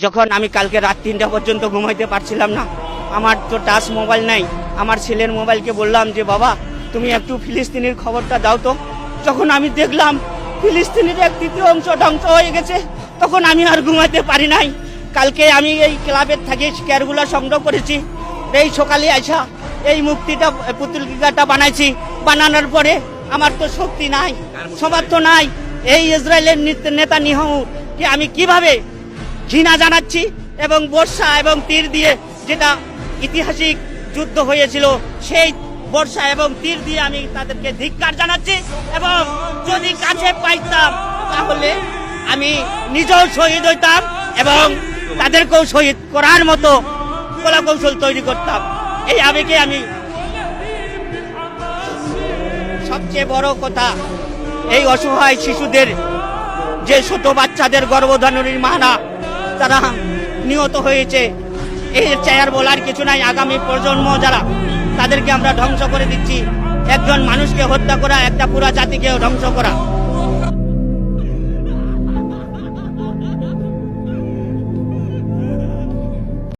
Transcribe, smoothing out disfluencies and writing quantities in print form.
যখন আমি কালকে রাত 3টা পর্যন্ত ঘুমাইতে পারছিলাম না, আমার তো টাচ মোবাইল নাই, আমার ছেলের মোবাইলকে বললাম যে বাবা তুমি একটু ফিলিস্তিনের খবরটা দাও তো। যখন আমি দেখলাম ফিলিস্তিনের 1/3 ধ্বংস হয়ে গেছে, তখন আমি আর ঘুমাইতে পারি নাই। কালকে আমি এই ক্লাবের থেকে শেয়ারগুলো সংগ্রহ করেছি, এই সকালে আইসা এই মুক্তিটা পুতুলটা বানাইছি। বানানোর পরে আমার তো শক্তি নাই, সমর্থ নাই। এই ইসরায়েলের নেতানিয়াহুকে আমি কিভাবে ঘৃণা জানাচ্ছি এবং বর্ষা এবং তীর দিয়ে, যেটা ঐতিহাসিক যুদ্ধ হয়েছিল, সেই বর্ষা এবং তীর দিয়ে আমি তাদেরকে ধিক্কার জানাচ্ছি। এবং যদি কাছে পাইতাম তাহলে আমি নিজেও শহীদ হইতাম এবং তাদেরকেও শহীদ করার মতো কলাকৌশল তৈরি করতাম। এই আবেগে আমি, সবচেয়ে বড় কথা, এই অসহায় শিশুদের, যে ছোট বাচ্চাদের গর্ভধারণের মানা তারা নিহত হয়েছে, এর চেয়ার বলার কিছু নাই। আগামী প্রজন্ম যারা, তাদেরকে আমরা ধ্বংস করে দিচ্ছি। একজন মানুষকে হত্যা করা একটা পুরো জাতিকে ধ্বংস করা।